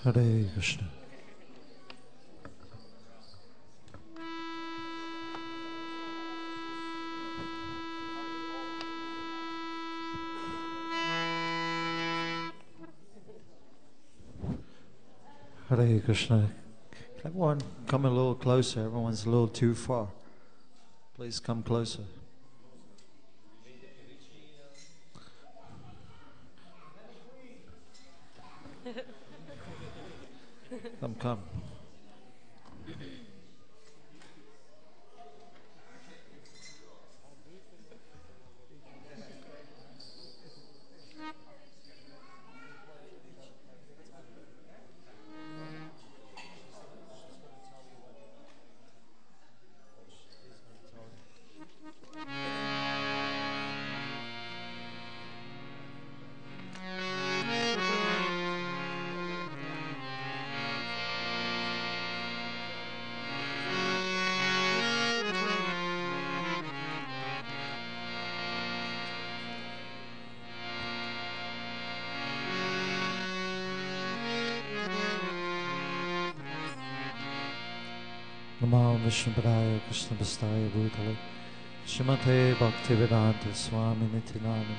Hare Krishna. Hare Krishna. Can everyone come a little closer? Everyone's a little too far. Please come closer. Come. Namo Vishnupadaya Krishna Bastaya Bhutale Shrimate Bhaktivedanta Swami Nityananda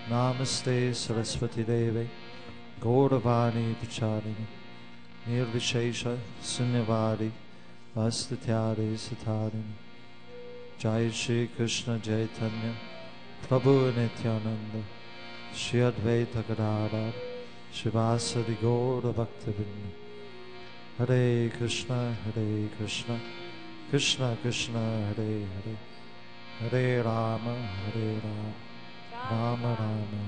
Namaste Saraswati Deve Gauravani Pracharini Nirvishesha Sunyavadi Vastatyade Satarini Jai Shri Krishna Chaitanya Prabhu Nityananda Shri Advaita Gadadhar Shivasadi Gaura Bhaktivinda Hare Krishna, Krishna Krishna, Hare Hare, Hare Rama, Rama Rama,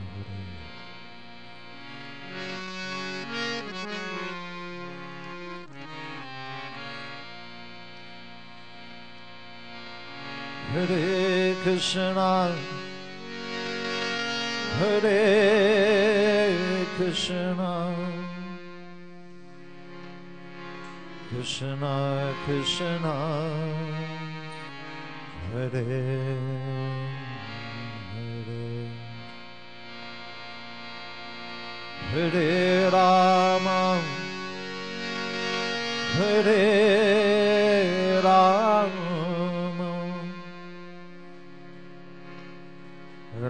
Hare Hare Krishna, Hare Krishna Krishna Krishna Hare Hare Hare Rama Hare Rama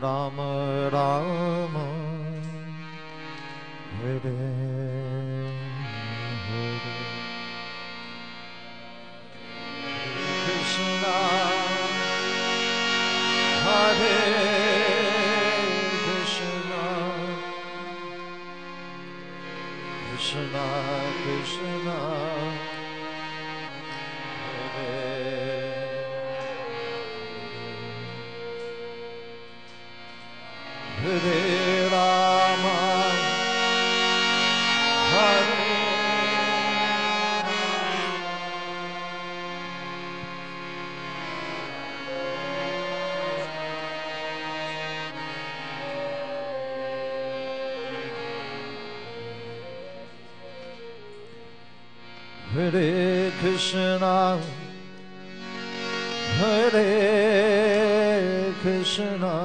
Rama Rama Hare Hare Krishna, Hare Krishna,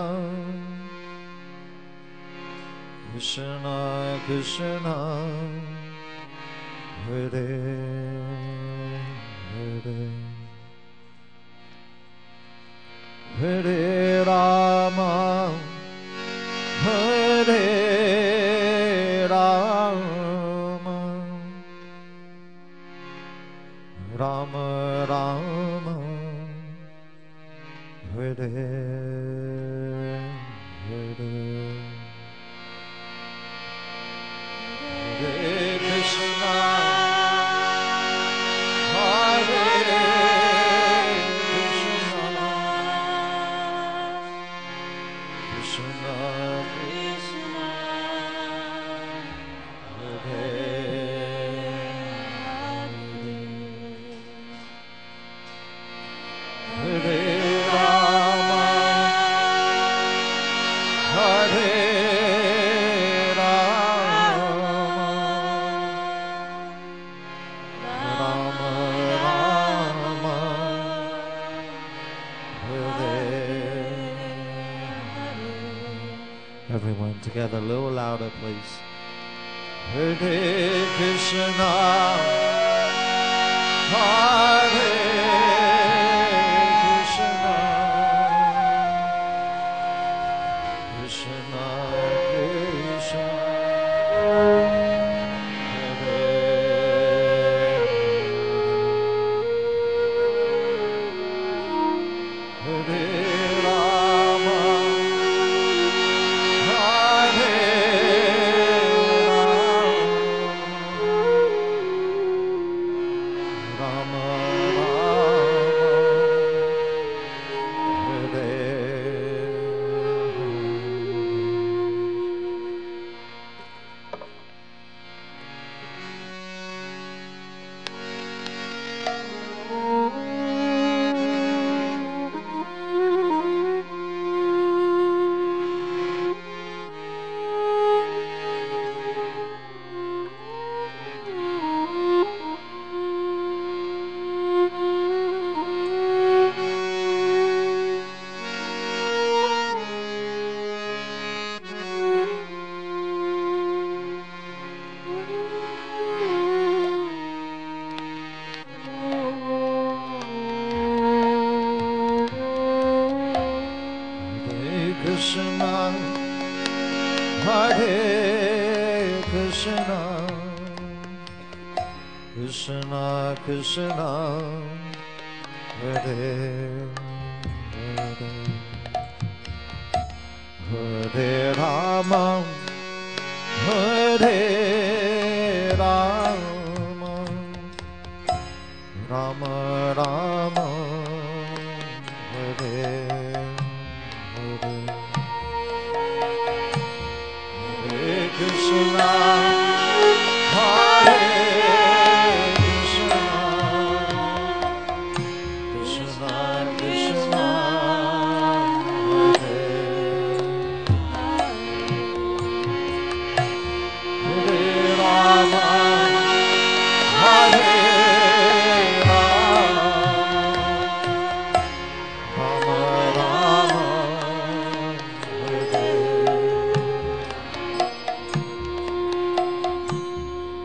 Krishna Krishna, Hare Hare, Hare Rama, Hare Rama, Rama Rama, Hare Hare, Hare Krishna, Hare Krishna, Krishna Krishna, Hare Rama, Hare Everyone together, a little louder, please. Hare Krishna, Hare Krishna, Krishna Krishna, Hare Hare Rama, Hare Rama, Hare Krishna, Hare Krishna, Krishna Krishna, Hare Hare, Hare Rama, Hare Rama, Rama Rama, Hare Krishna, Hare Krishna, Krishna Krishna, Hare Hare Rama, Hare Rama, Rama Rama, Hare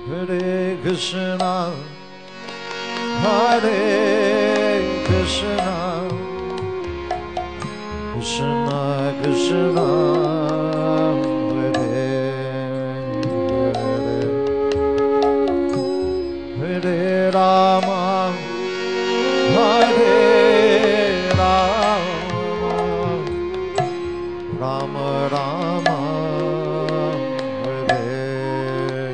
Hare Krishna, Hare Krishna, Krishna Krishna, Hare Hare, Hare Rama, Hare Rama, Rama Rama, Hare Hare.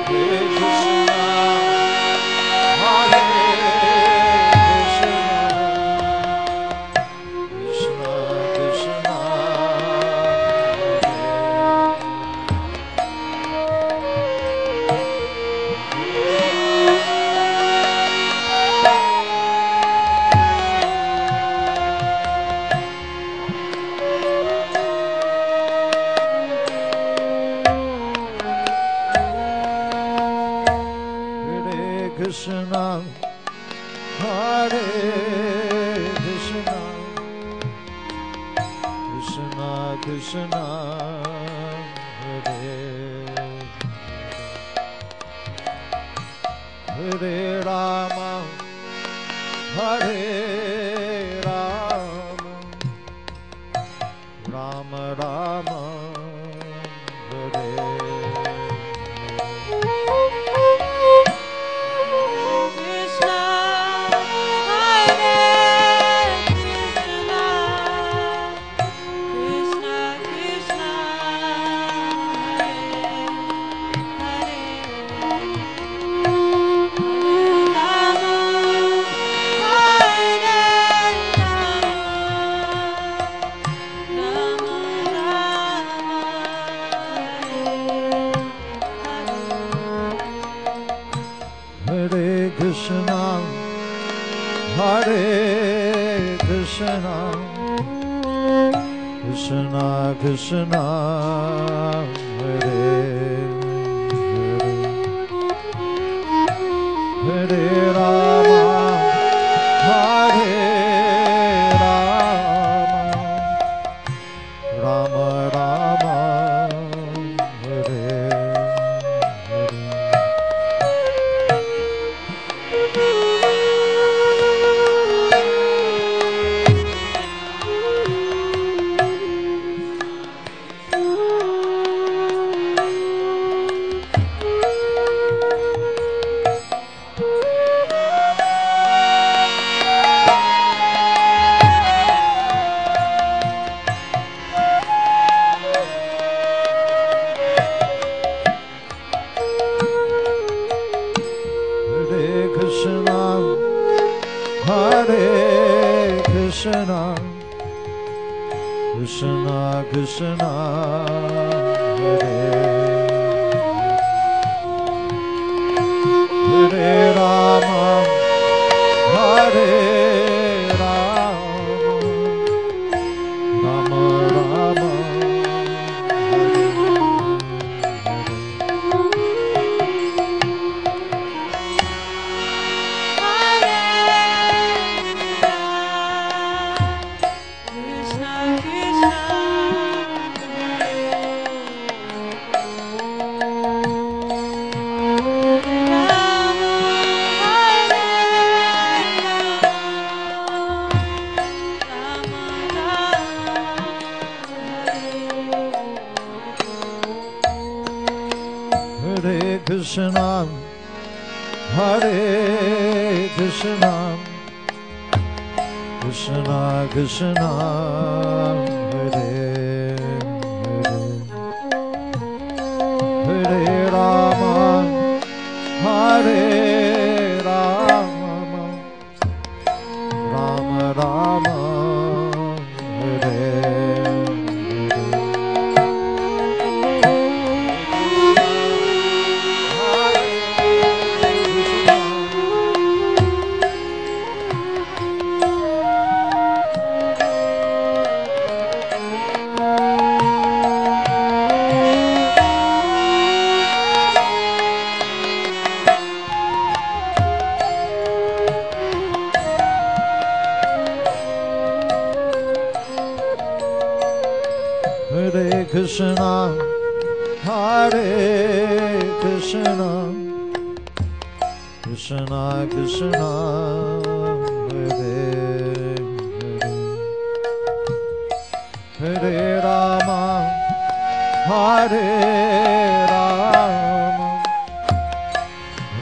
Hare Krishna, Hare Krishna, Krishna Krishna, Krishna, Hare Krishna, Krishna Krishna, Hare Hare Rama, Hare Rama, Rama Rama, Hare Hare Krishna, Hare Krishna, Krishna Krishna, Hare Hare, Hare Rama, Hare Rama, Rama Rama, Krishna Krishna Hare Hare Rama Hare Rama Rama Rama Krishna Hare Krishna Krishna Krishna Hare Hare Hare Rama Hare Rama Rama Rama Hare Hare Krishna, Hare Krishna, Krishna Krishna, Hare Hare, Hare Rama, Hare Rama,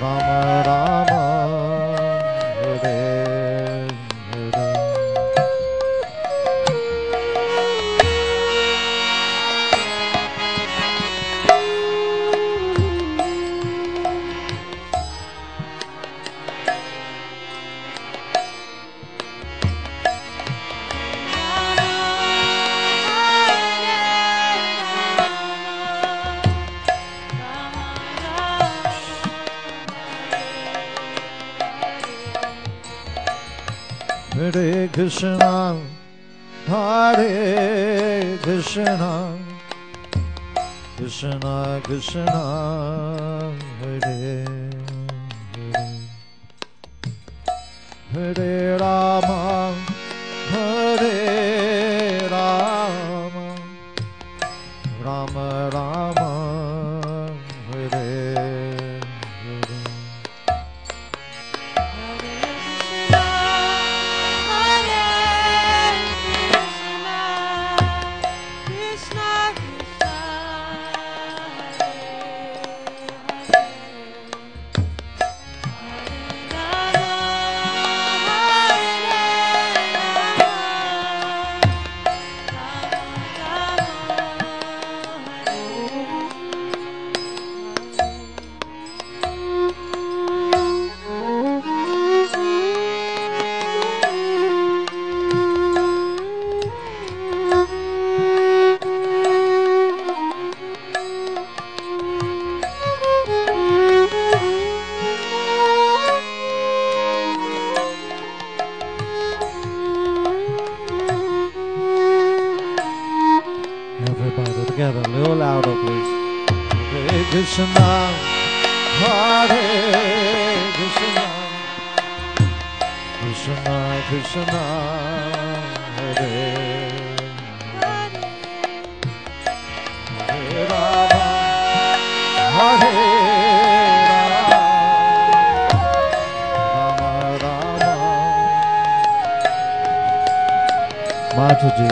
Rama Rama, Hare Hare. Hare Krishna, Hare Krishna, Krishna Krishna, Hare Hare, Hare Rama, Hare Rama, Rama Rama, Hare Hare. Everybody together, a little louder, please. Hare Krishna, Hare Krishna, Krishna Krishna, Hare Hare Rama, Hare Rama, Rama Rama. Mataji.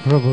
Prabhu.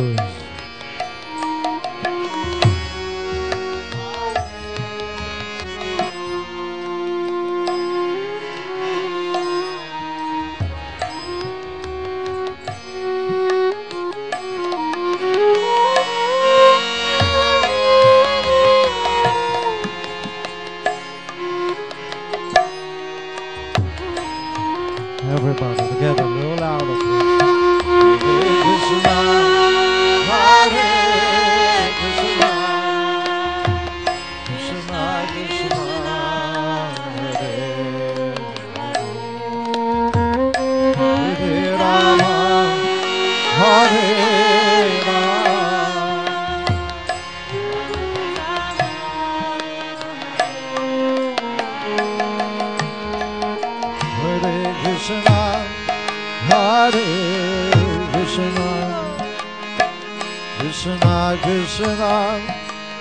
Krishna,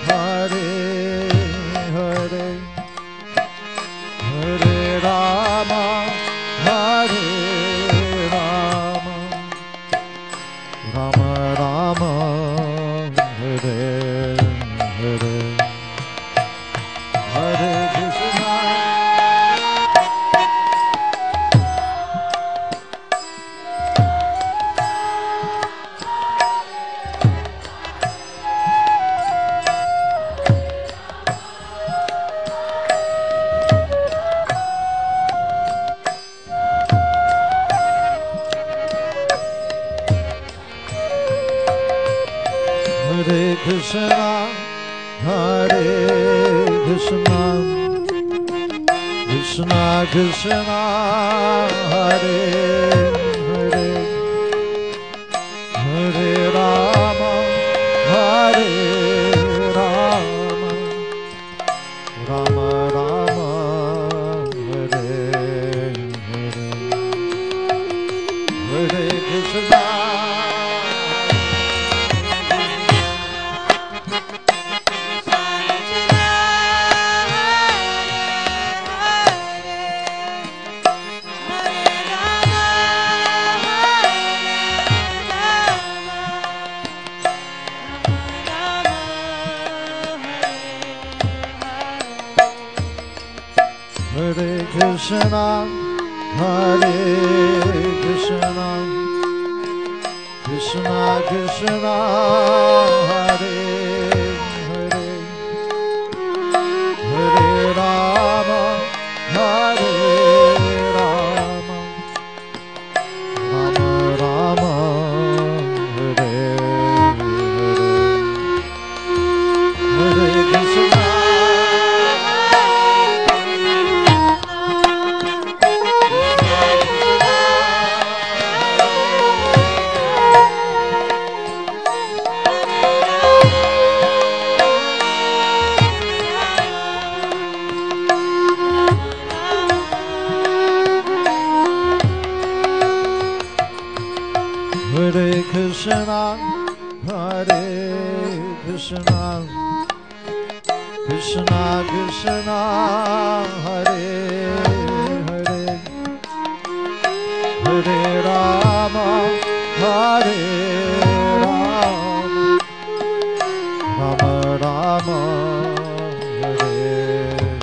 Hare Hare, Hare Rama, Hare Rama, Rama Rama, Hare Hare, Hare Krishna. Hare Krishna, Hare Krishna, Krishna Krishna, Hare Hare, Hare Rama, Hare Rama, Rama Rama, Hare Hare, Hare Krishna. Hare Krishna, Hare Krishna, Krishna Krishna, Hare Hare, Hare Rama, Hare Rama, Rama Rama, Hare Hare, Hare Krishna. Hare Krishna, Hare Krishna, Krishna Krishna, Hare Hare, Hare Rama, Hare Rama, Rama Rama, Hare Hare,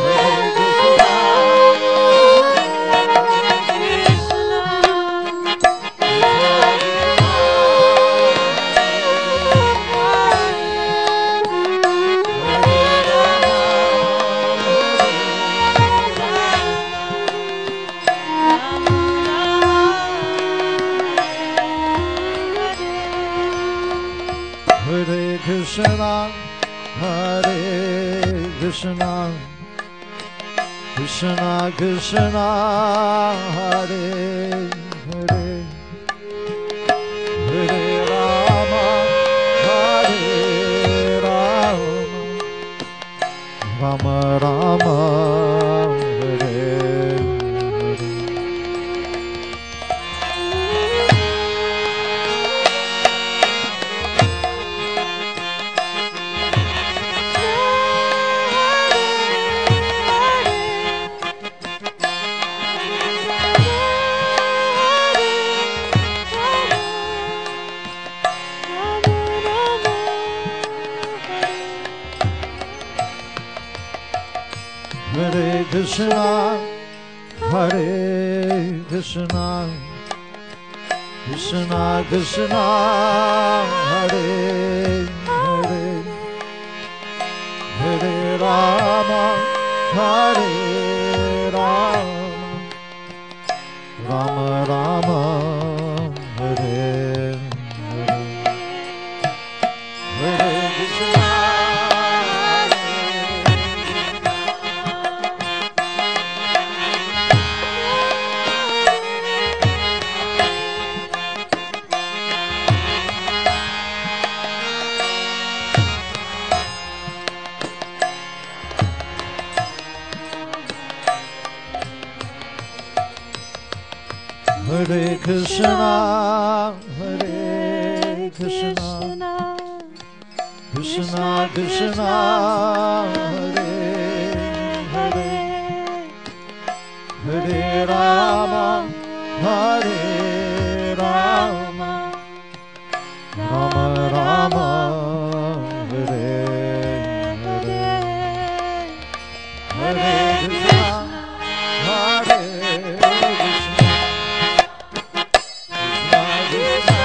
Hare Krishna. Hare Krishna, Hare Krishna, Krishna Krishna, Hare Hare, Hare Rama, Hare Rama, Rama Rama, Hare Hare. Hare Krishna, Hare Krishna, Krishna Krishna, Hare Hare, Hare Rama, Hare Rama, Rama Rama, Hare Hare, Hare Krishna. Hare Krishna, Hare Krishna Krishna Hare Hare Hare Rama Hare Rama Rama Rama Hare Hare Hare Krishna Hare Krishna Krishna Krishna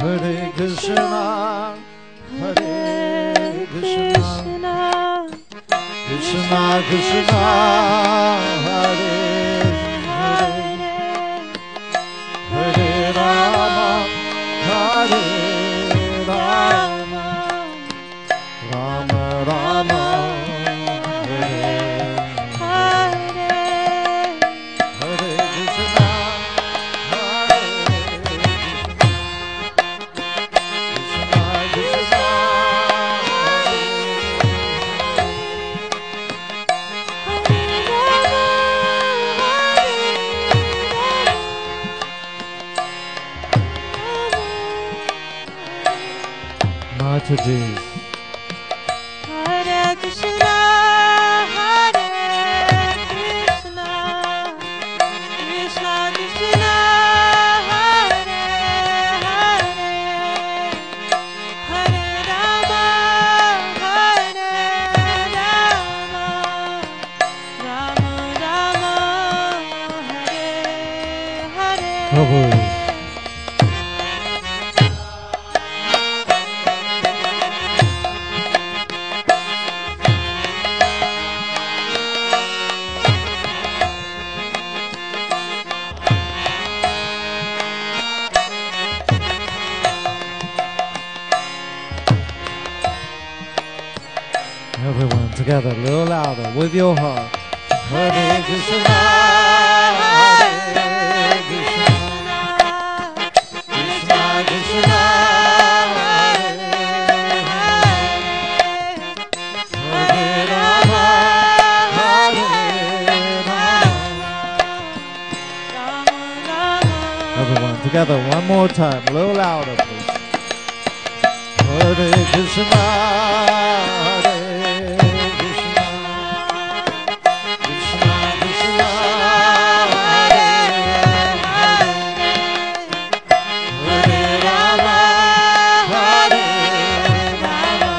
Hare Krishna, Hare Krishna, Krishna Krishna, Hare Hare, Hare Rama, Hare Rama, Rama Rama, Hare Hare, Hare Krishna, Hare Mataji. Hare Krishna, Hare Krishna, Krishna Krishna, Hare Hare, Hare Rama, Hare Rama, Rama Rama, Hare Hare. Prabhu. Everyone together, a little louder, with your heart. Hare Krishna, Hare Krishna, Krishna Krishna, Hare Hare, Hare Rama, Hare Rama. Everyone together, one more time, a little louder, please. Hare Krishna, Hare Krishna, Krishna Krishna, Hare Hare, Hare Rama, Hare Rama.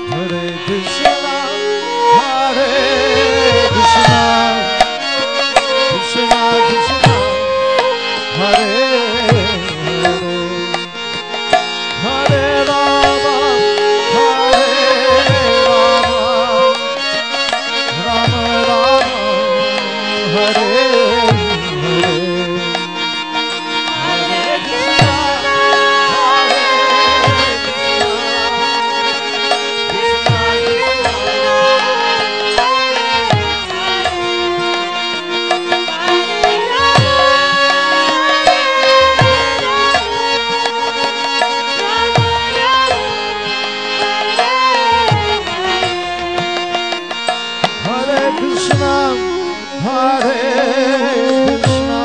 Hare Krishna, Hare Krishna, Krishna Krishna, Hare Hare, Hare Rama, Hare Rama, Rama Rama, Hare Hare, Hare Krishna, Hare Krishna, Krishna Krishna, Hare Krishna,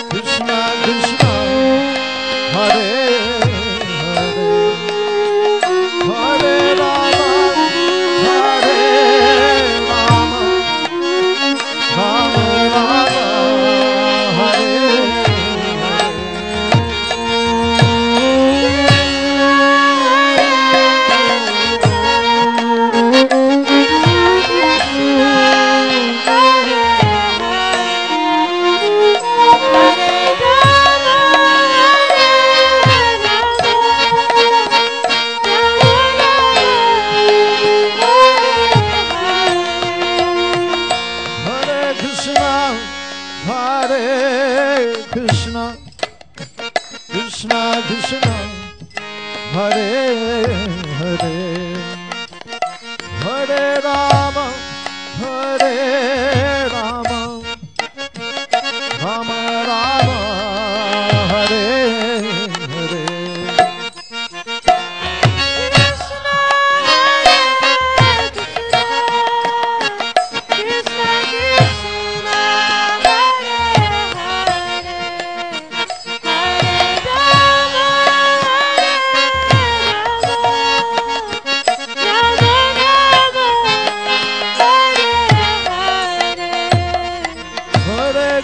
Krishna Krishna, Hare Hare, Hare Rama, Hare Rama, Rama Rama, Hare Krishna, Krishna Krishna, Hare Hare, Hare Rama, Hare Rama,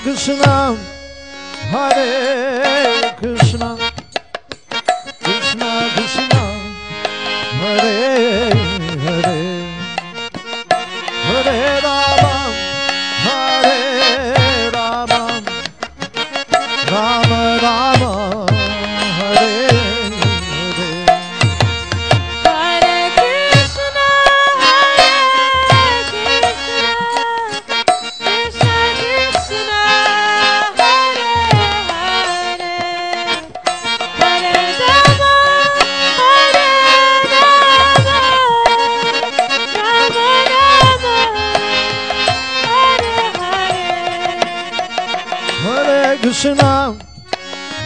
Krishna, Hare Krishna, Krishna Krishna, Hare Hare, Hare Rama, Hare Rama, Rama Rama, Hare Hare.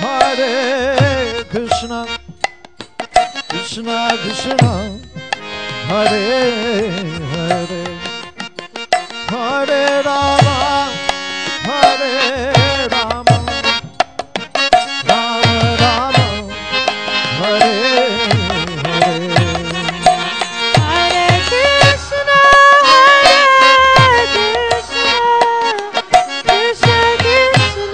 Hare Krishna, Krishna Krishna, Hare Hare, Hare Rama, Hare Rama, Rama Rama, Hare Hare. Hare Krishna, Hare Krishna, Krishna Krishna, Hare Hare,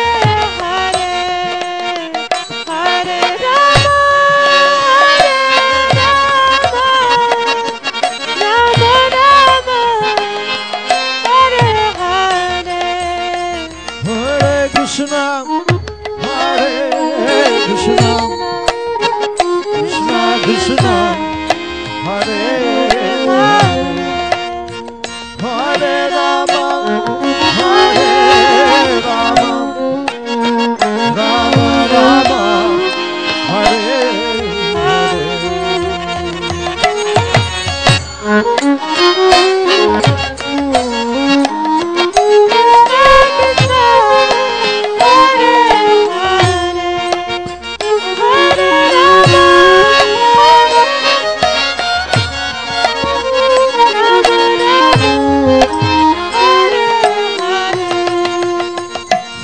Hare Rama, Hare Rama, Rama Rama, Hare Hare. Hare Krishna, Krishna Krishna, Hare Hare, Hare Rama, Rama Rama, Hare Hare.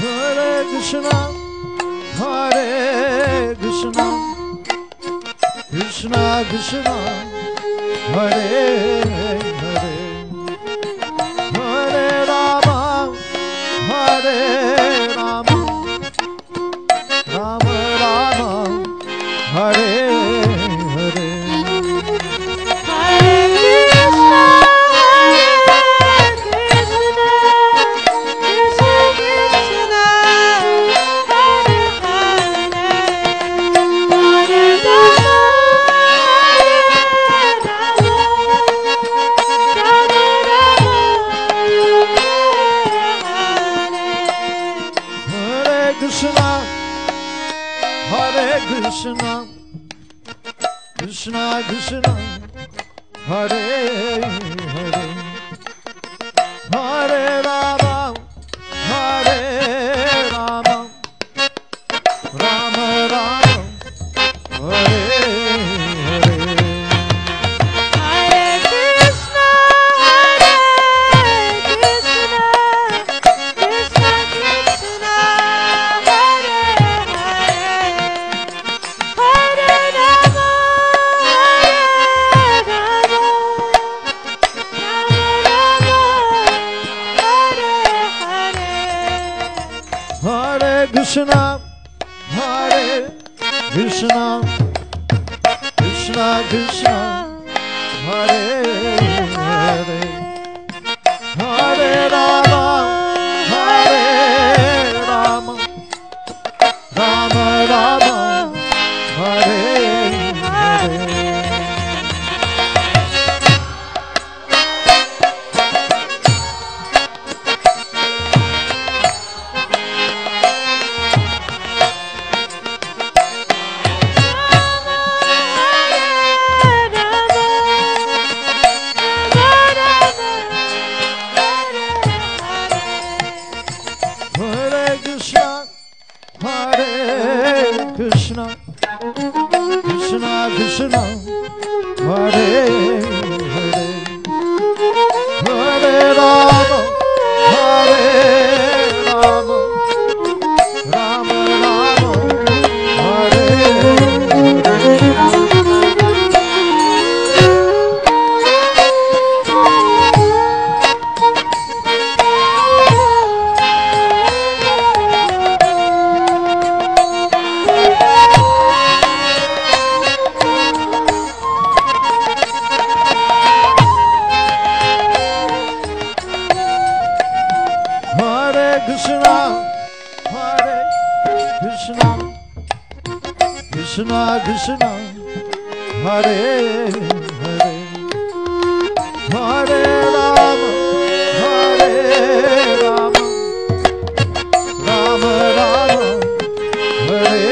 Hare Krishna, Hare Krishna, Krishna Krishna, Hare Hare, Hare Rama, Hare Rama, Rama Rama, Hare Hare. Hare Krishna, Hare Krishna, Krishna Krishna, Hare Hare, Hare Rama, Hare Rama, Rama Rama, Hare Hare. Hare Krishna, Hare Krishna, Krishna Krishna, Hare Hare, Hare Rama, Hare Rama, Rama Rama, Hare Hare. Hare Krishna, Hare Krishna, Krishna Krishna, Hare Hare, Hare Rama, Hare Rama, Rama Rama, Hare Hare. Hare Krishna, Hare Krishna, Krishna Krishna, Hare Hare, Hare Rama, Hare Rama, Rama Rama, Hare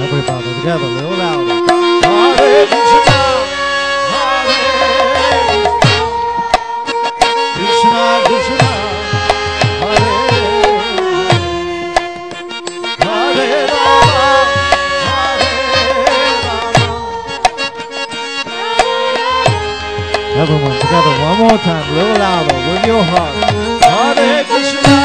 Everybody together, a little louder. Hare Krishna, Hare Krishna, Krishna, Hare Hare Rama, Hare Rama. Everyone together, one more time, a little louder, with your heart. Hare Krishna,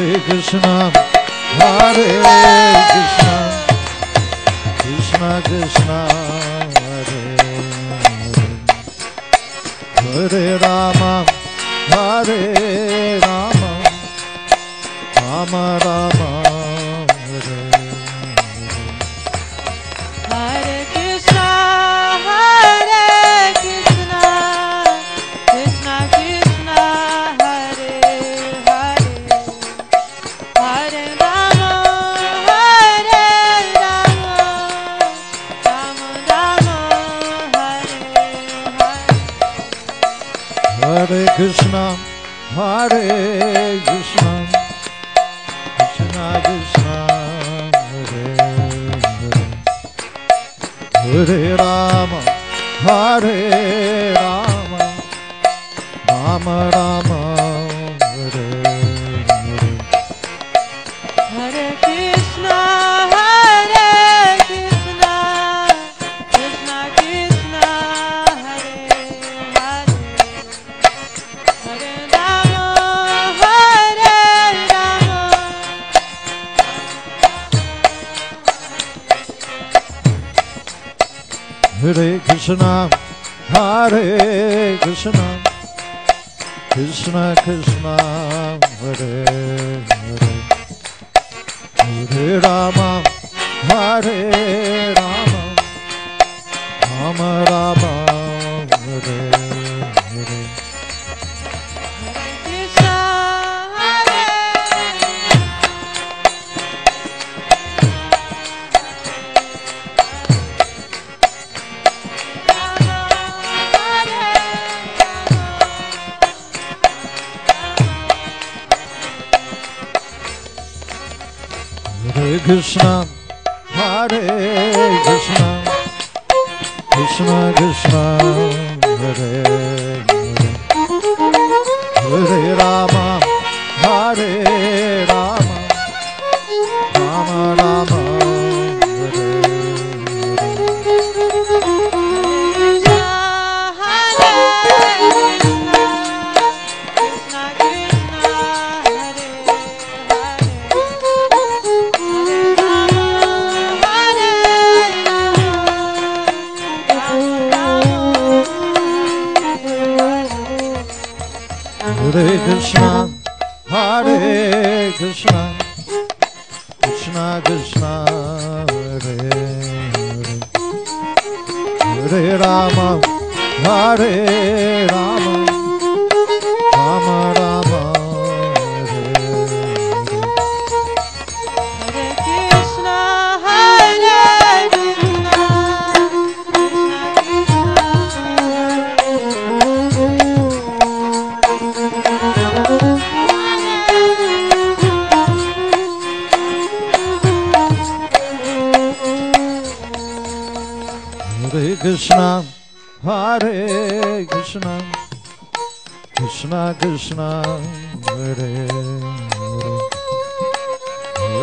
Hare Krishna, Hare Krishna, Krishna Krishna, Hare Hare, Hare Rama, Hare Rama, Rama Rama, Hare Hare Krishna, Hare Krishna, Krishna Krishna, Hare Hare, Hare Rama, Hare Rama, Rama Rama, Hare Hare. Hare Krishna, Hare Krishna, Krishna Krishna, Hare Hare, Hare Rama, Hare Rama, Rama Rama, Hare Hare. Hare Krishna, Hare Krishna, Krishna Krishna, Hare Hare, Hare Rama, Hare Rama. Hare Krishna, Hare Krishna, Krishna Krishna, Hare Hare, Hare Rama, Hare Rama, Rama Rama, Hare Hare. Krishna, Hare Hare Krishna, Hare Krishna, Krishna Krishna, Hare Hare, Hare Rama, Hare Rama, Rama Rama, Hare Hare. Hare Krishna, Hare Krishna, Krishna Krishna, Hare Hare, Hare Rama, Hare Rama, Rama Rama, Hare Hare. Hare Krishna, Hare Krishna, Krishna Krishna, Krishna Krishna, Hare Hare,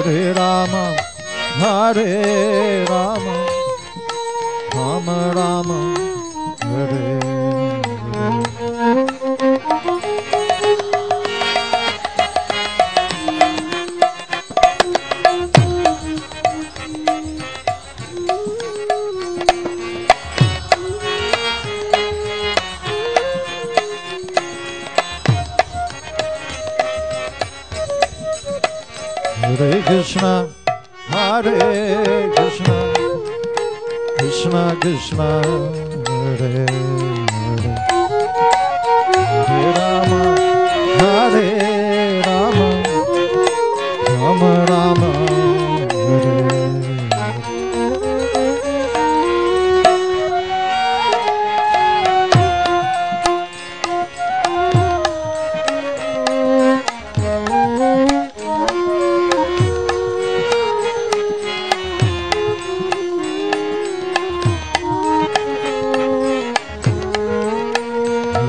Hare Rama, Hare Rama, Rama Rama, Hare Hare Krishna, Hare Krishna, Krishna Krishna, Hare Hare, Hare Rama, Hare Rama, Rama Rama, Hare Hare.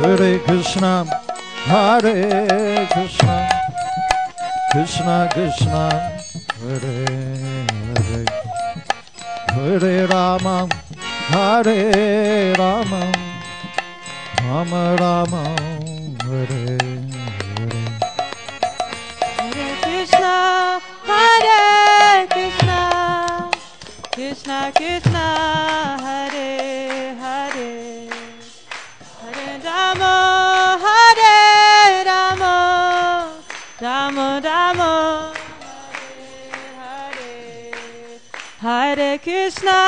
Hare Krishna, Hare Krishna, Krishna Krishna, Hare Hare, Hare Rama, Hare Rama, Rama Rama, Hare Hare. Hare Krishna, Hare Krishna, Krishna Krishna, Hare Hare, Hare Rama, Hare Rama, Rama Rama, Hare Hare, Hare Krishna,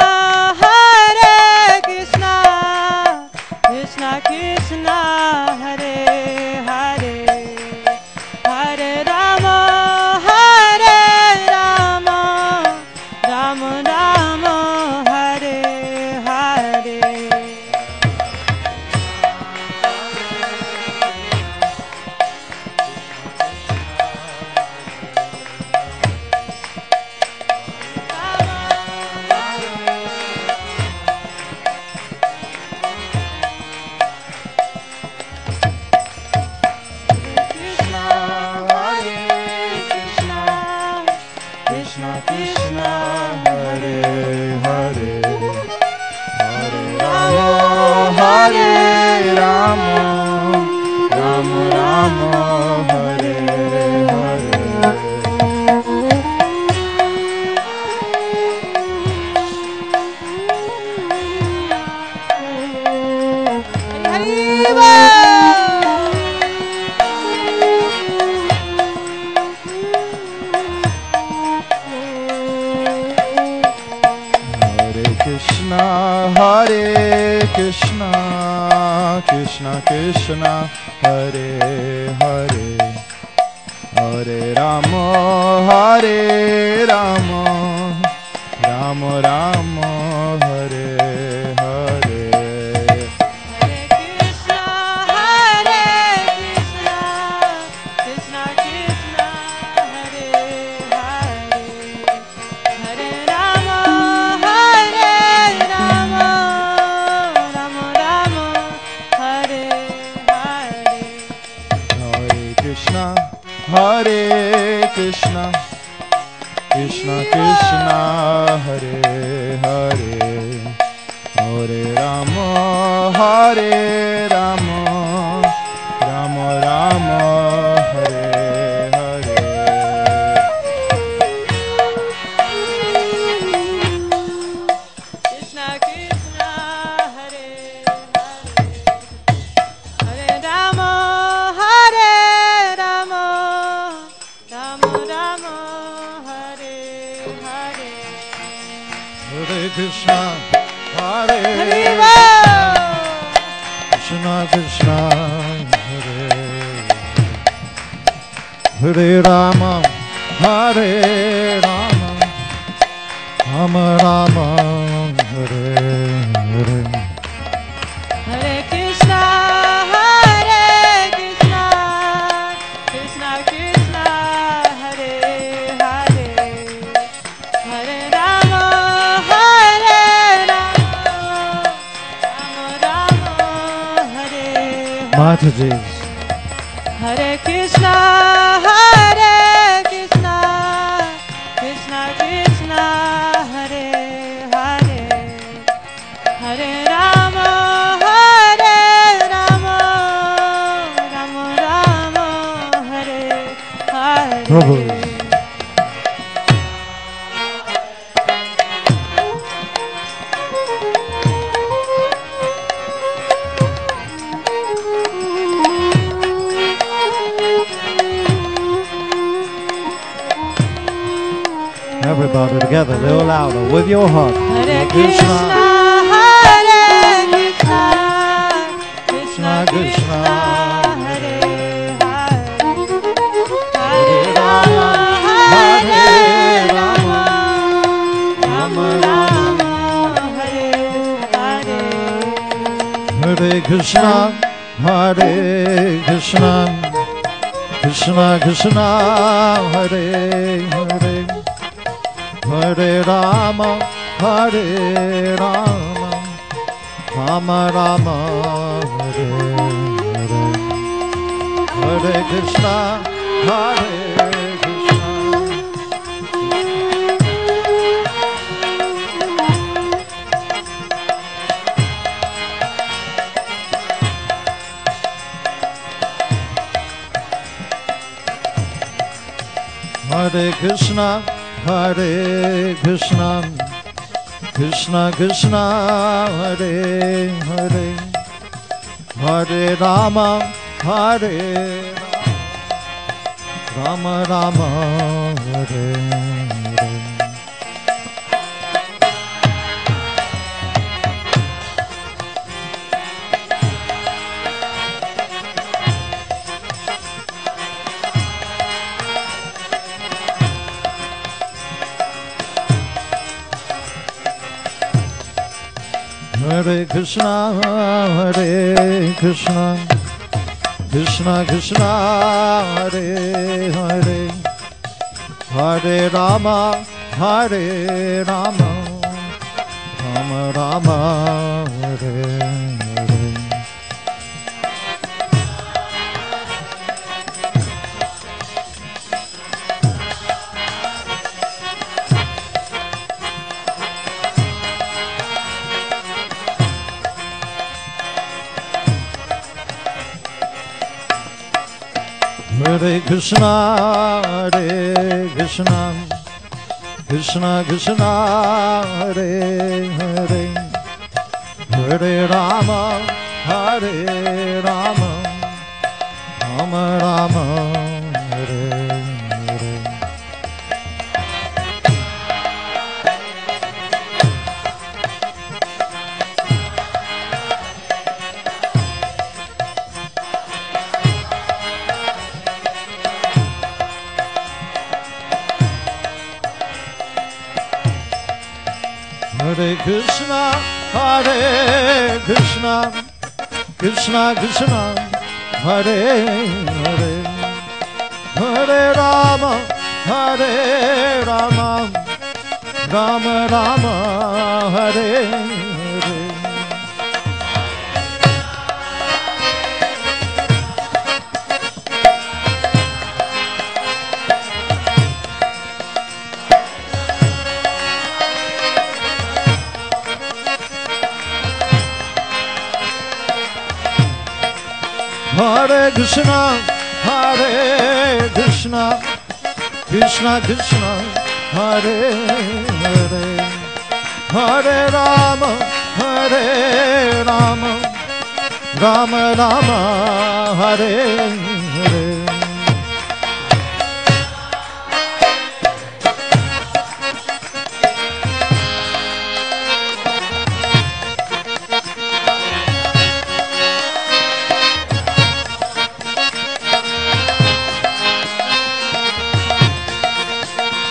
Hare Krishna, Krishna Krishna, Hare Hare, Hare Rama, Hare Rama, Rama Rama, Hare Hare. Krishna Krishna, Hare Hare, Hare Rama, Hare Rama, Rama Rama, Hare Hare. Krishna, Hare Krishna, Krishna Krishna, Hare Hare, Hare Rama, Hare Rama, Rama Rama, Hare Hare. Hare Krishna, Hare Krishna, Krishna Krishna, Hare Hare, Hare Rama, Hare Rama, Rama Rama, Hare Hare. Hare Krishna, Hare Krishna, Krishna Krishna, Hare Hare, Hare Rama, Hare Rama, Rama Rama, Hare Hare. Krishna Krishna, Hare Hare, Hare Rama, Hare Krishna, Hare Haribo. Krishna, Krishna, Hare Hare Rama, Hare Rama, Rama Rama, Hare Hare. Hare Krishna, Hare Krishna, Krishna Krishna, Hare Hare, Hare Rama, Hare Rama, Rama Rama, Hare Hare. Mataji's. Hare Krishna, Hare Krishna, Krishna Krishna, Hare Hare, Hare Rama, Hare Rama, Rama Rama, Hare Hare. Prabhu. Everybody together, a little louder, with your heart. Hare Krishna, Hare Krishna, Krishna Krishna, Hare Hare, Hare Rama, Hare Rama, Rama Rama, Hare Hare. Hare Krishna, Hare Krishna, Krishna Krishna, Hare Hare, Hare Rama, Hare Rama, Rama Rama, Hare Hare. Hare Krishna, Hare Krishna. Hare Krishna, Hare Krishna, Krishna Krishna, Hare Hare, Hare Rama, Hare Rama, Rama Rama, Hare Hare. Hare Krishna, Hare Krishna, Krishna Krishna, Hare Hare, Hare Rama, Hare Rama, Rama Rama, Hare Hare. Hare Krishna, Hare Krishna, Krishna Krishna, Hare Hare, Hare Rama, Hare Rama, Rama Rama, Hare Hare. Hare Krishna, Hare Krishna, Krishna Krishna, Hare Hare, Hare Rama, Hare Rama, Rama Rama, Hare Hare. Hare Krishna, Hare Krishna, Krishna Krishna, Hare Hare, Hare Rama, Hare Rama, Rama Rama, Hare Hare.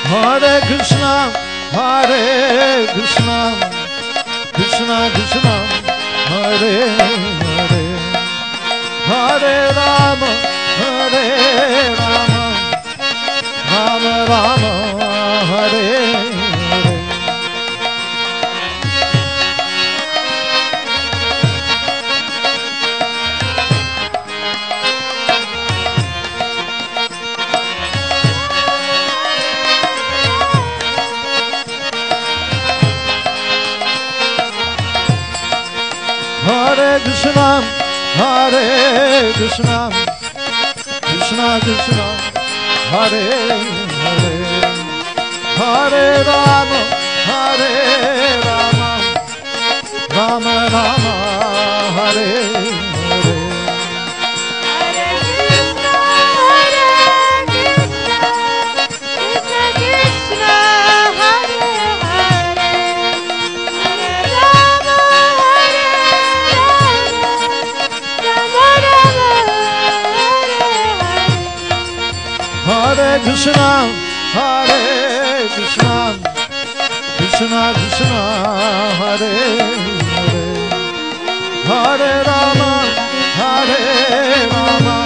Hare Krishna, Hare Krishna, Krishna Krishna, Hare Hare, Hare Rama, Hare Rama, Rama Rama, Hare Hare. Hare Krishna, Hare Krishna, Krishna Krishna, Hare Hare, Hare Rama, Hare Rama, Rama Rama, Hare Hare. Hare Krishna, Hare Krishna, Krishna Krishna, Hare Hare, Hare Rama, Hare Rama, Rama Rama, Hare Hare. Hare Krishna, Hare Krishna, Krishna Krishna, Hare Hare, Hare Rama, Hare Rama,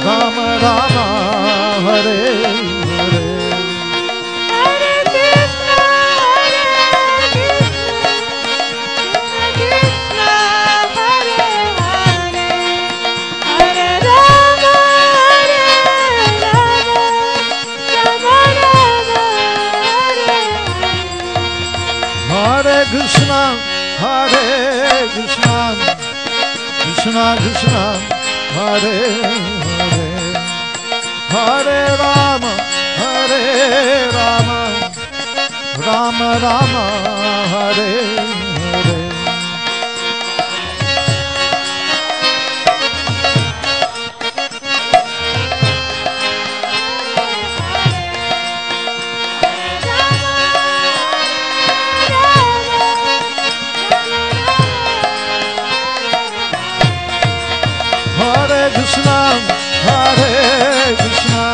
Rama Rama, Hare Hare. Hare Krishna, Hare Krishna, Krishna Krishna, Hare Hare, Hare Rama, Hare Rama, Rama Rama, Hare Hare. Hare Krishna, Hare Krishna, Krishna Krishna, Hare Hare, Hare Rama, Hare Rama, Rama Rama, Hare Hare. Hare Krishna, Hare Krishna,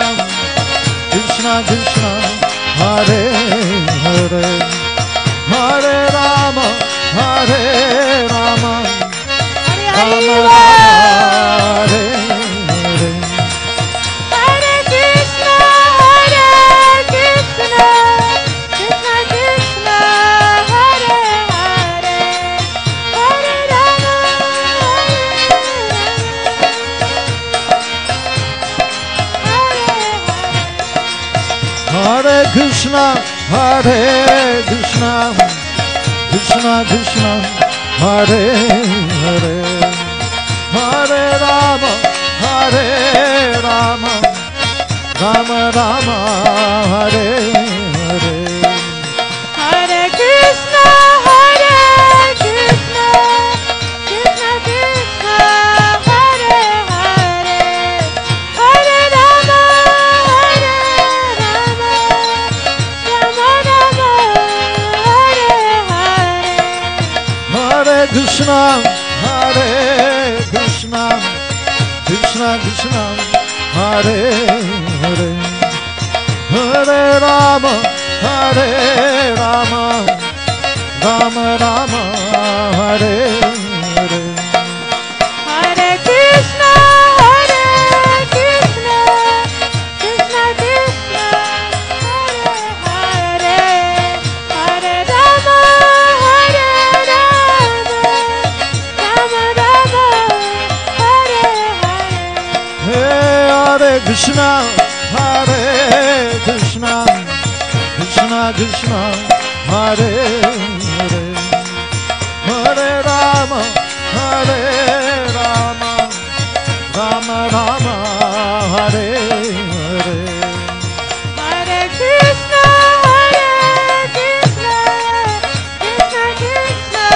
Krishna Krishna, Hare Hare, Hare Rama, Hare Rama, Rama Rama, Hare Hare. Hare Krishna, Hare Krishna, Krishna Krishna, Hare Hare, Hare Rama, Hare Krishna, Hare Krishna, Krishna Krishna, Hare Hare, Hare Rama, Hare Rama, Rama Rama, Hare Hare. Hare Krishna, Hare Krishna, Krishna Krishna, Hare Hare, Hare Rama, Hare Rama, Rama Rama, Hare Hare. Hare Krishna, Hare Krishna, Krishna Krishna, Hare Hare, Hare Rama, Hare Rama, Rama Rama, Hare Hare. Hare Krishna, Hare Krishna, Krishna Krishna, Hare Hare, Hare Rama, Hare Rama, Rama Rama, Hare Hare. Hare Krishna, Hare Krishna, Krishna Krishna, Hare Hare, Hare Rama, Hare Rama, Rama Rama, Hare Hare. Hare Krishna, Hare Krishna, Krishna Krishna,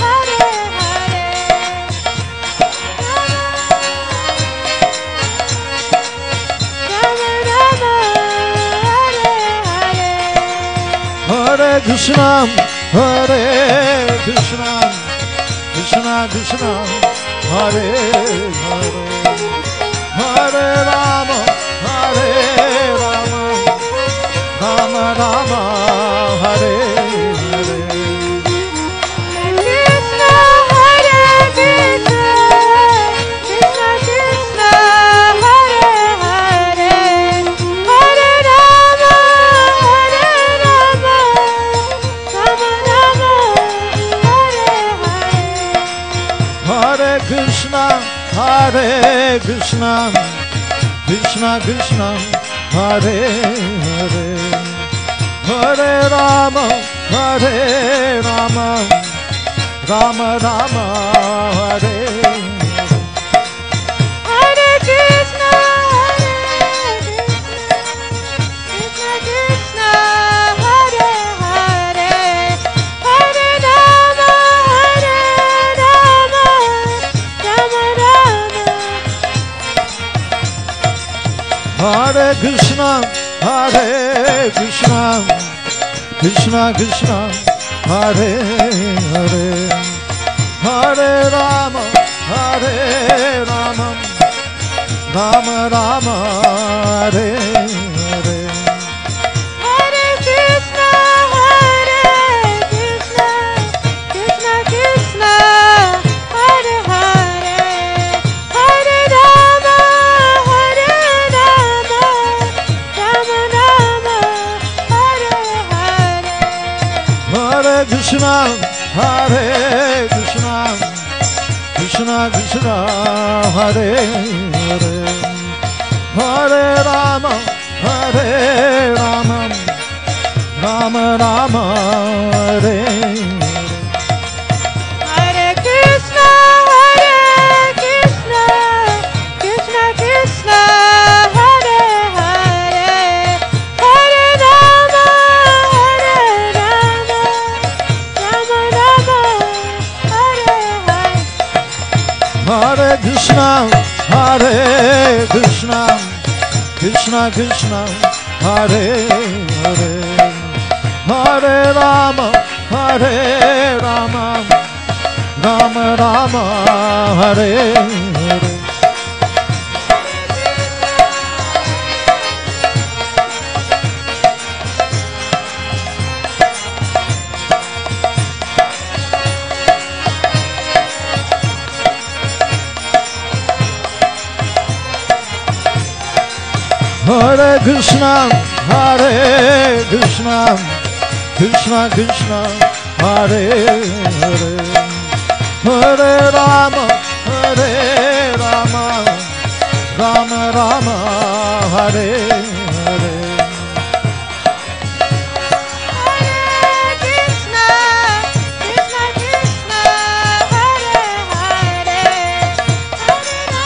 Hare Hare, Rama Rama, Hare Hare. Hare Krishna, Hare Krishna, Krishna Krishna, Hare Hare, Hare Rama, Hare Rama, Hare Krishna, Krishna Krishna, Hare Hare, Hare Rama, Hare Rama, Rama Rama, Hare Hare Krishna, Krishna Krishna, Hare Hare, Hare Rama, Rama Rama. Hare Krishna, Hare Krishna, Krishna Krishna, Hare Hare, Hare Rama, Hare Rama, Rama Rama, Hare Hare. Hare Krishna, Krishna Krishna, Hare Hare, Hare Rama, Rama Rama, Hare Hare. Hare Krishna, Hare Krishna, Krishna Krishna, Hare Hare, Hare Rama, Hare Rama, Rama Rama, Hare Hare. Hare Krishna, Krishna Krishna, Hare Hare, Hare Rama, Rama Rama, Hare Hare. Hare Krishna, Hare Krishna, Krishna Krishna, Hare Hare, Hare Rama, Hare Rama, Rama Rama, Hare Hare. Hare Krishna, Hare Krishna, Krishna Krishna, Hare Hare, Hare Rama, Hare Rama, Rama Rama, Hare Hare. Hare Krishna, Krishna Krishna, Hare Krishna,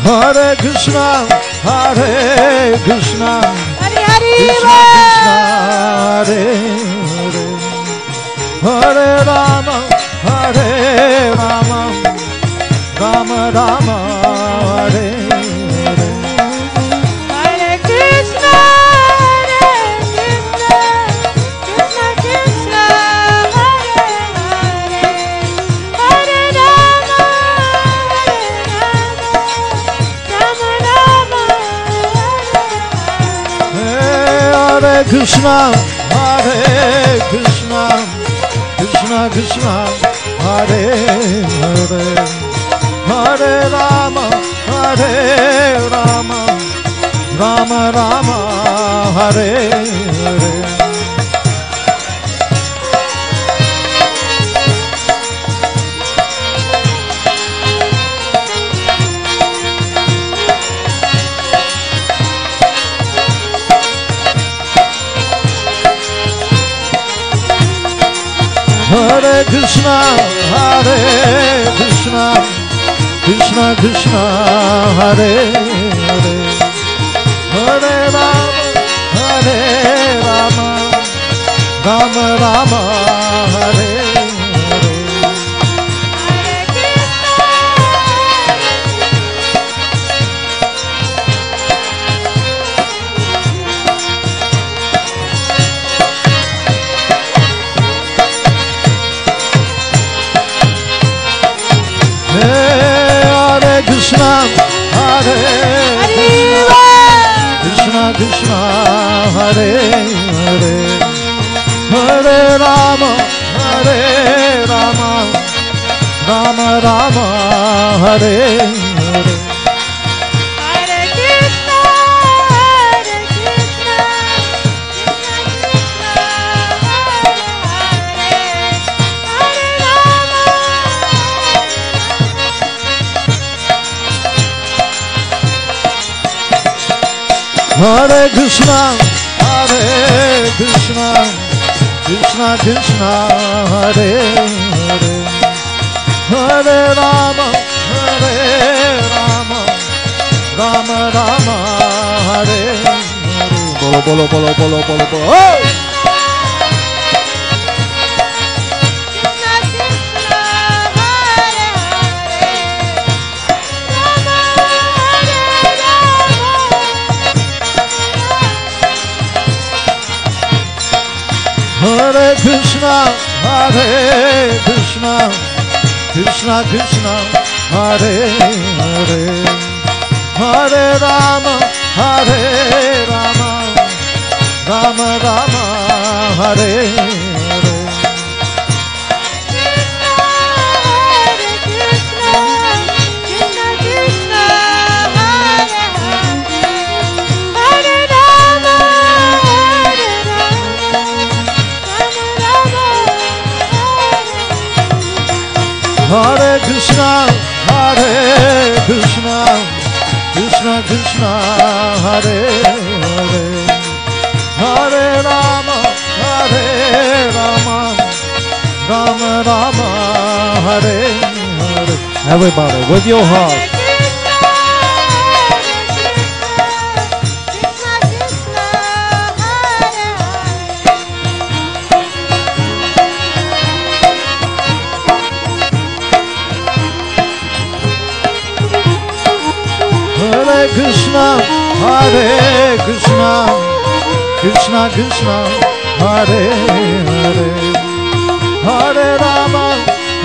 Hare Krishna, Hare Krishna Hare. Krishna, Hare Hare, Hare Rama, Hare Rama, Rama Rama, Hare Hare. Hare Krishna, Krishna Krishna, Hare Hare, Hare Rama, Rama Rama, Hare Krishna, Hare Krishna, Krishna Krishna, Hare Hare, Hare Rama, Hare Rama, Rama Rama, Hare Hare. Hare Krishna, Hare Krishna, Krishna Krishna, Hare Hare, Hare Rama, Hare Rama, Rama Rama, Hare Hare. Hare Krishna, Hare Krishna, Krishna Krishna, Hare Hare, Hare Rama, Hare Rama, Rama Rama, Hare Hare. Hare Krishna, Krishna Hare Krishna, Hare Krishna, Krishna Krishna, Hare Hare, Hare Rama, Hare Rama, Rama Rama, Hare Hare. Bolo, bolo, bolo, bolo, bolo, bolo. Oh! Hare Krishna, Hare Krishna, Krishna Krishna, Hare Hare, Hare Rama, Hare Rama, Rama Rama, Hare Hare. Hare Krishna, Hare Krishna, Krishna Krishna, Hare Hare, Hare Rama, Hare Rama, Rama Rama, Hare Hare. Everybody with your heart. Hare Krishna, Hare Krishna, Krishna Krishna, Hare Hare, Hare Rama,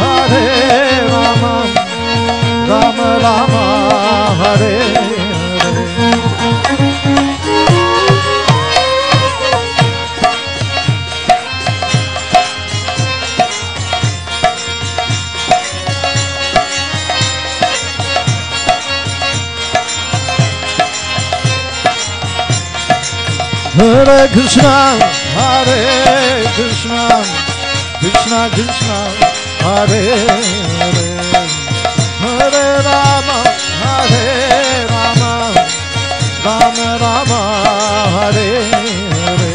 Hare Rama, Rama Rama, Hare Hare. Hare Krishna, Hare Krishna, Krishna Krishna, Hare Hare, Hare Rama, Hare Rama, Rama Rama, Hare Hare.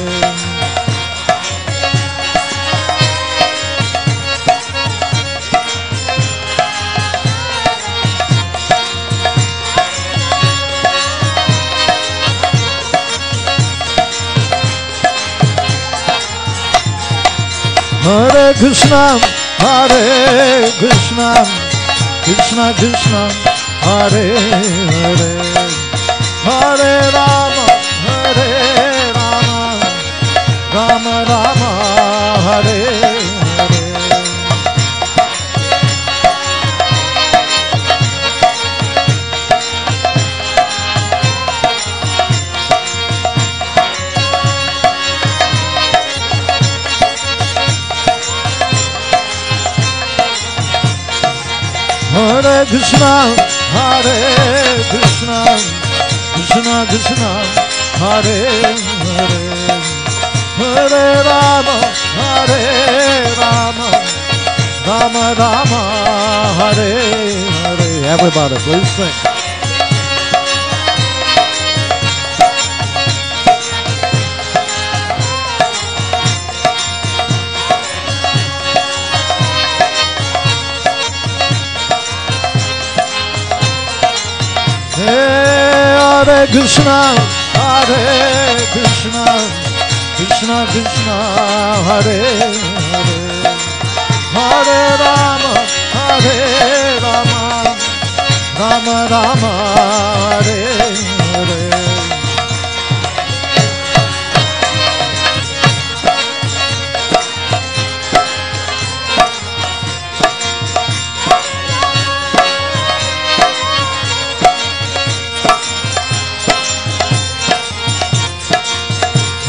Hare Krishna, Hare Krishna, Krishna Krishna, Hare Hare, Hare Rama, Hare Rama, Rama Rama, Hare Hare. Hare Krishna, Hare Krishna, Krishna Krishna, Hare Hare, Hare Rama, Hare Rama, Rama Rama, Hare Hare. Everybody, please sing. Hare Krishna, Hare Krishna, Krishna Krishna, Hare Hare, Hare Rama, Hare Rama, Rama Rama, Hare Hare.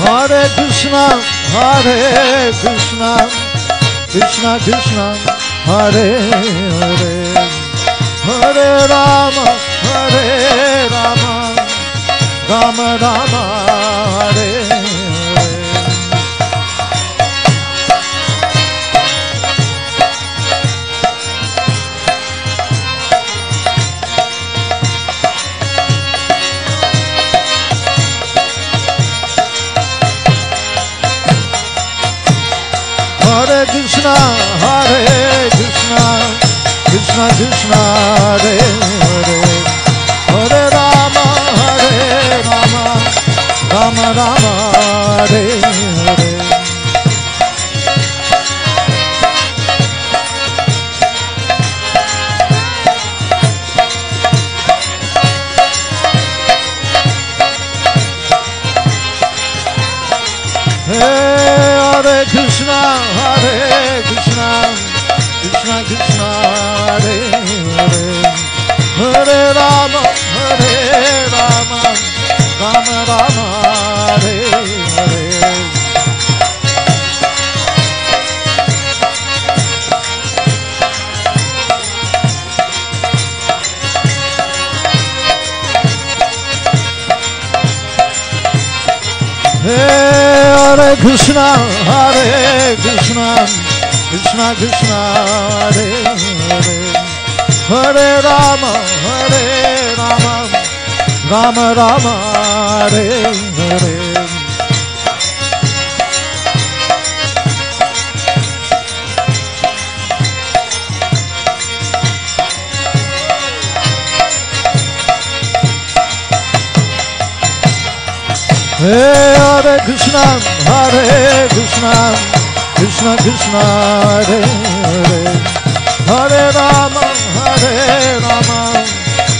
Hare Krishna, Hare Krishna, Krishna Krishna, Hare Hare, Hare Rama, Hare Rama, Rama Rama, Hare Hare. Hare Krishna, Hare Krishna, Krishna Krishna, Hare Hare, Hare Rama, Hare Rama, Rama Rama, Hare Hare. Hare Krishna, Hare Krishna, Krishna Krishna, Hare Hare, Hare Rama, Hare Rama, Rama Rama, Hare Hare. Hare Krishna, Hare Krishna, Krishna Krishna, Hare Hare, Hare Rama, Hare Rama, Rama Rama, Hare Hare. Hare Krishna, Hare Krishna, Krishna Krishna, Hare Hare, Hare Rama, Hare Rama,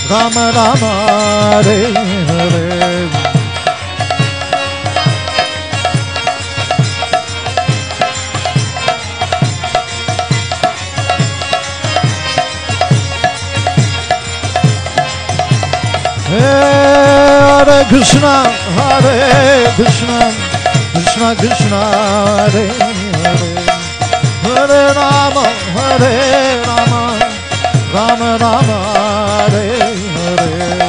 Rama Rama, Hare Hare. Hare Krishna, Hare Krishna, Krishna Krishna, Hare Hare, Hare Rama, Hare Rama, Rama Rama, Hare Hare.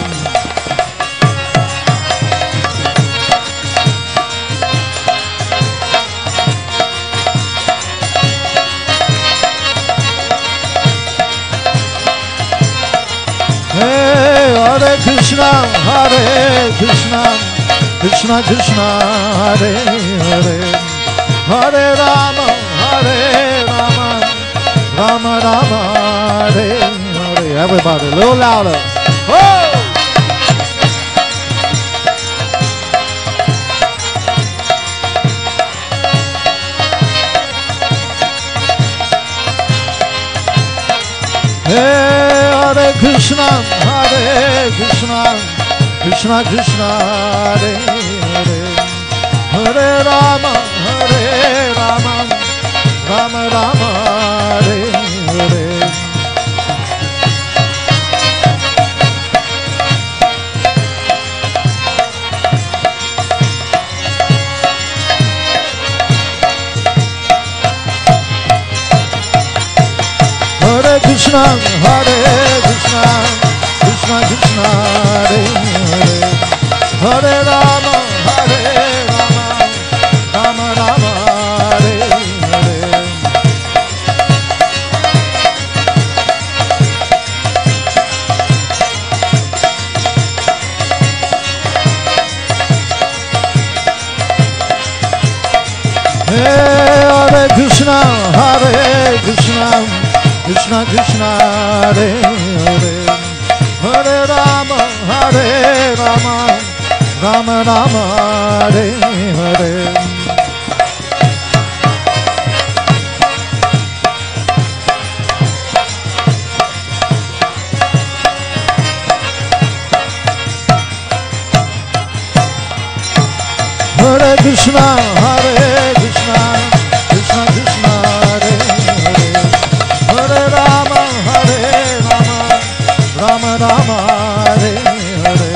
Hare Krishna, Hare Krishna, Krishna Krishna, Hare Hare, Hare Rama, Hare Rama, Rama Rama, Hare Hare. Everybody, a little louder. Oh! Hare Krishna, Hare Krishna, Krishna Krishna, Hare Hare, Hare Rama, Hare Rama, Rama Rama, Hare Hare. Hare Krishna, Hare Krishna, Krishna Krishna, Hare Hare, Hare Rama, Hare Rama, Rama Rama, Hare Hare. Hare Krishna, Hare Krishna, Krishna Krishna, Hare Hare, Hare Rama, Hare Rama, Rama Rama, Hare Hare. Hare Krishna, Hare Krishna, Krishna Krishna, Hare Hare, Hare Rama, Hare Rama, Rama Rama, Hare Hare.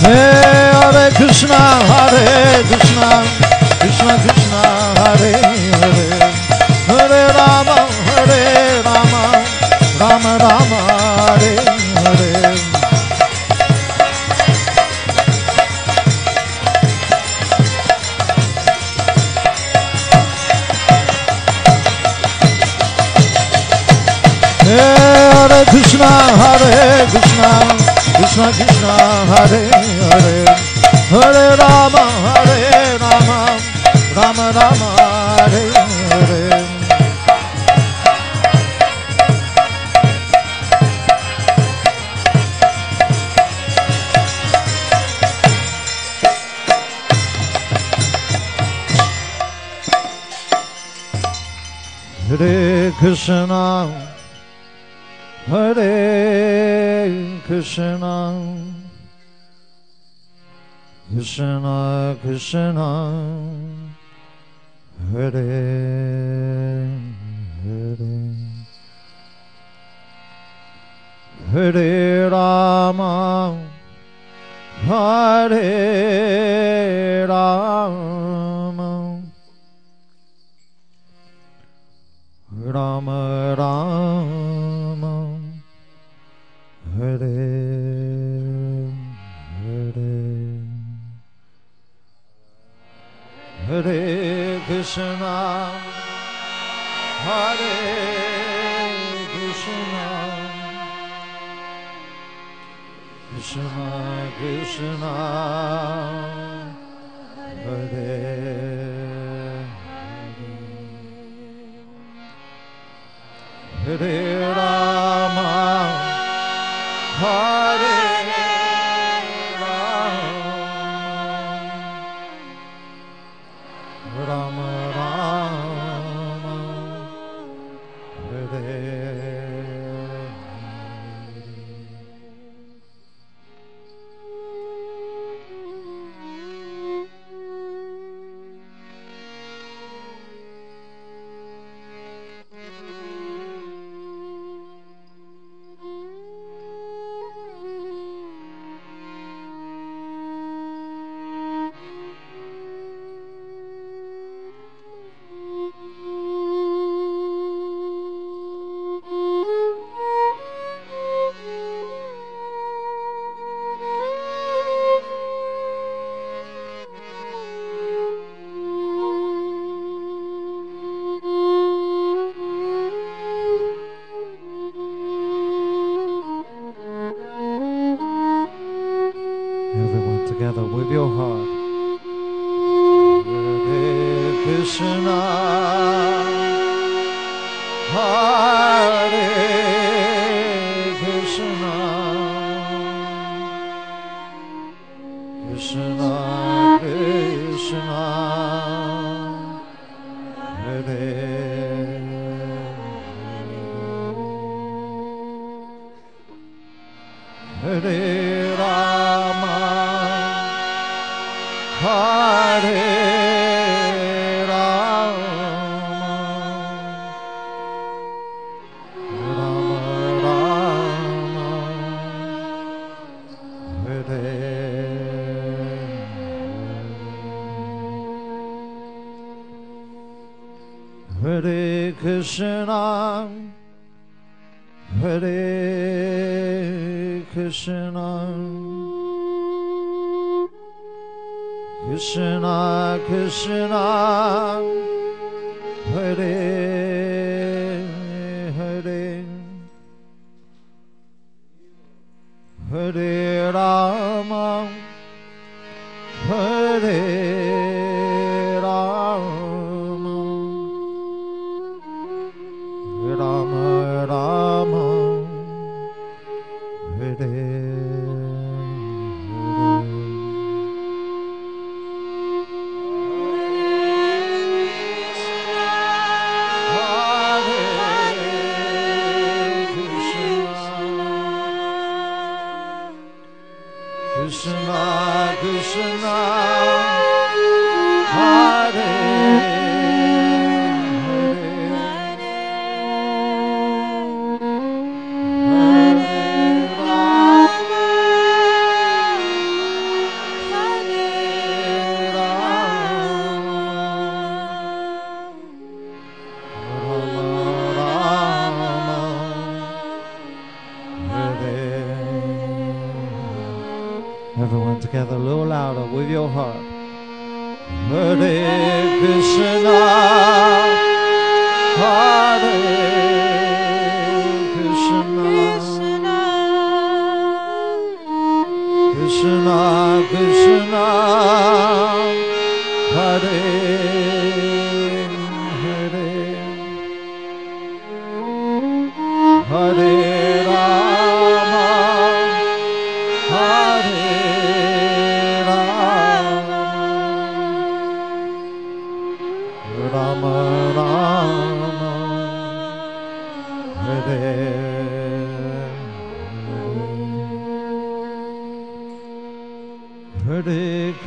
Hare Krishna, Hare Krishna, Krishna Krishna, Hare Hare, Hare Rama, Hare Rama, Rama Rama, Hare Hare. Hare Krishna, Krishna Krishna, Hare Hare, Hare Rama, Rama Rama, Hare Hare. Hare Krishna, Hare Krishna, Krishna Krishna, Hare Hare, Hare Rama, Hare Rama, Rama Rama, Hare Hare, Hare Krishna, Hare Krishna, Krishna Krishna, Hare Hare Rama, Hare Rama, Rama Rama, Hare Everyone together with your heart. Hare Krishna, Hare Krishna, Krishna Krishna, Hare Hare Rama, Hare Rama, Rama Rama, Hare Hare Krishna, Hare Krishna, Krishna Krishna, Hare Hare, Hare Rama, Hare Rama, Rama Rama, Hare Krishna Krishna, Hare Everyone together, a little louder with your heart. Hare Krishna, Hare Krishna.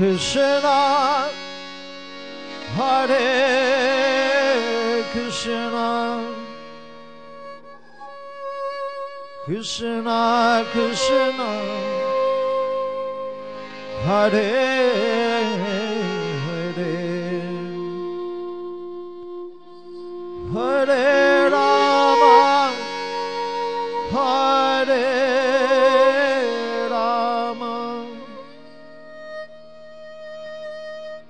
Krishna, Hare Krishna, Krishna Krishna, Hare Hare, Hare Rama, Hare Rama,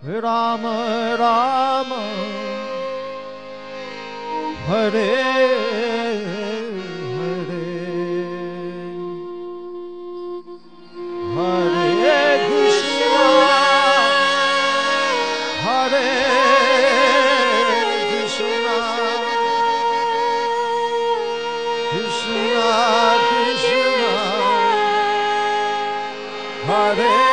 Rama Rama, Hare Hare, Hare Krishna, Hare Krishna, Krishna Krishna, Hare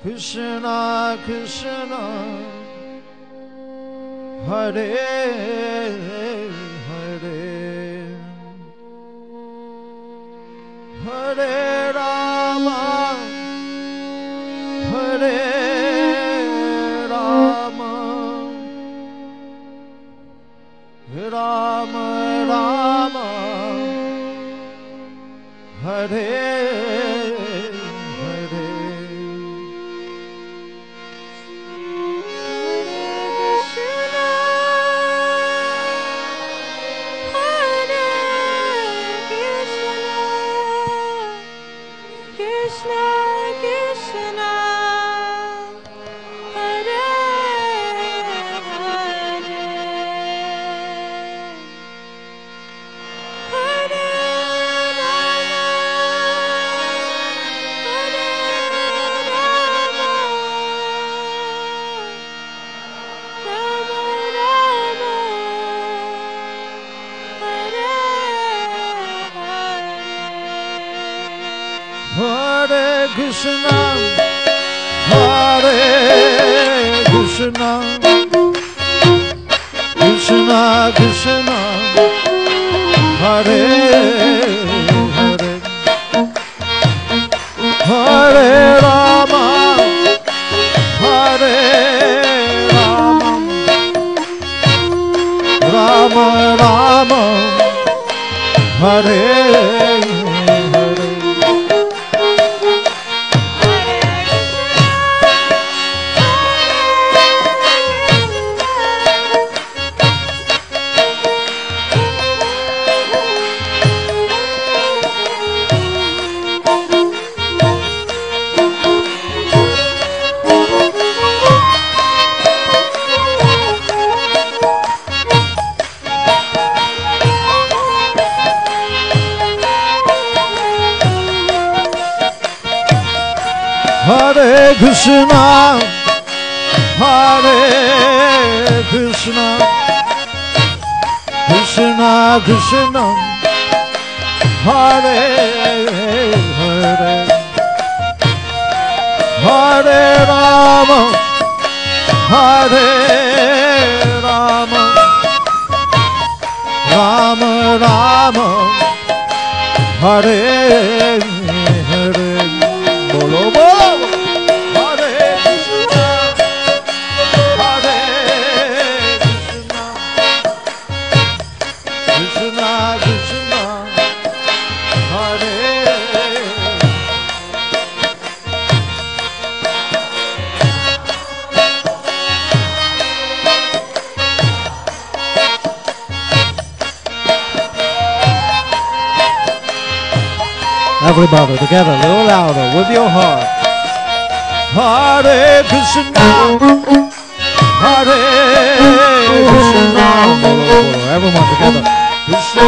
Krishna Krishna, Hare Hare, Hare Rama, Hare Rama, Rama Rama, Hare Krishna, Hare Krishna, Krishna Krishna, Hare Hare, Hare Rama, Hare Rama, Rama Rama, Hare Hare Krishna, Hare Krishna, Krishna Krishna, Hare Hare, Hare Rama, Hare Rama, Rama Rama, Hare Hare, Bolo Bolo. Everybody together, a little louder with your heart. Hare Krishna, Hare Krishna. Everyone together. Krishna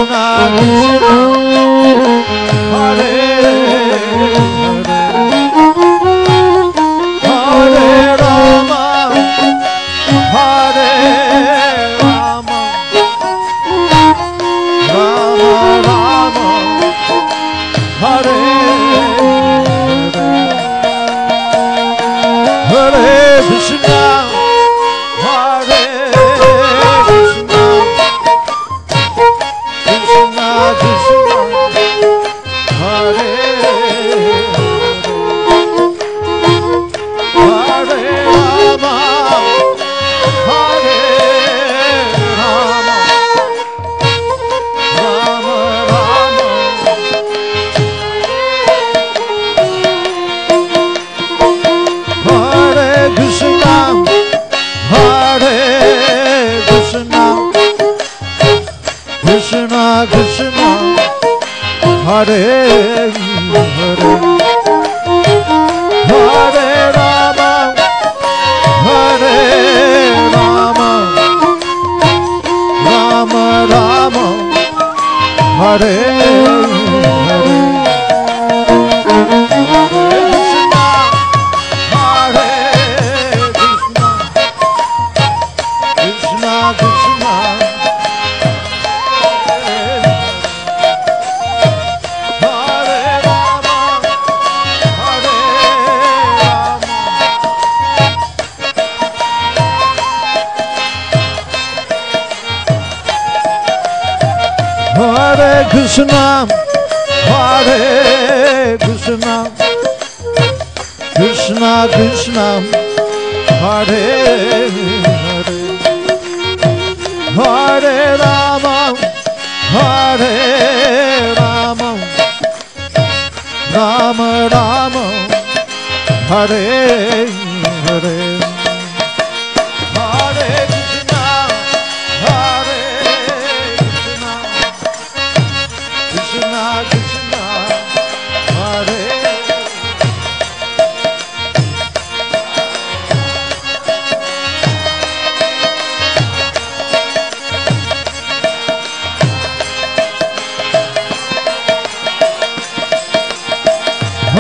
Krishna, Hare Krishna, Krishna Krishna, Hare Hare, Hare Rama, Hare Rama, Rama Rama, Hare Hare.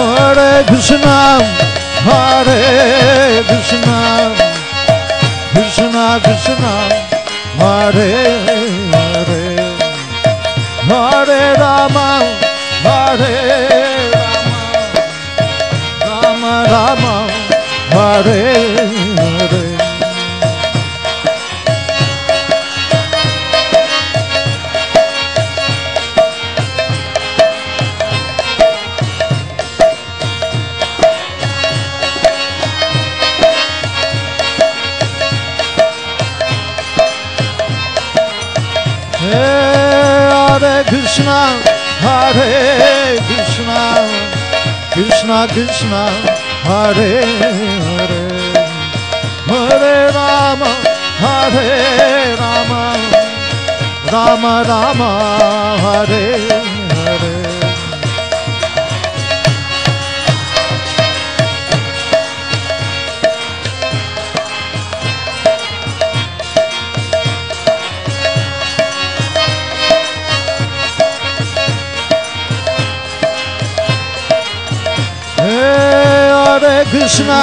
Hare Krishna, Hare Krishna, Krishna Krishna, Hare Hare, Hare Rama, Hare Rama, Rama Rama, Hare Hare. Hare Krishna, Hare Krishna, Krishna Krishna, Hare Hare, Hare Rama, Hare Rama, Rama Rama, Hare Hare. Hare Krishna,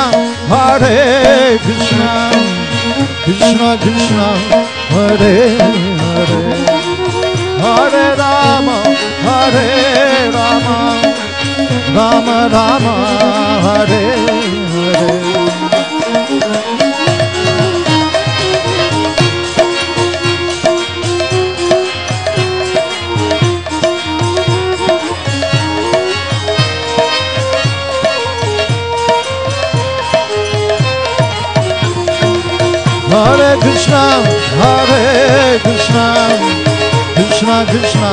Hare Krishna, Krishna Krishna, Hare Hare, Hare Rama, Hare Rama, Rama Rama, Hare Hare. Hare Krishna, Hare Krishna, Krishna Krishna,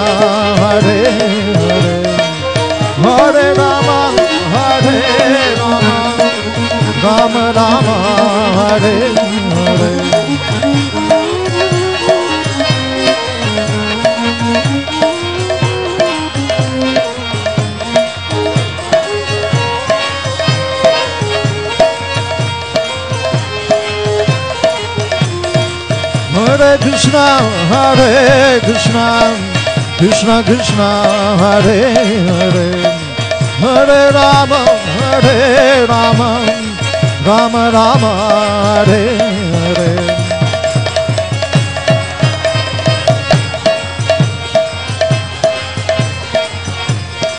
Hare Hare, Hare Rama, Hare Rama, Rama Rama, Hare Hare. Hare Krishna, Hare Krishna, Krishna Krishna Hare Hare Hare Rama Rama Rama Hare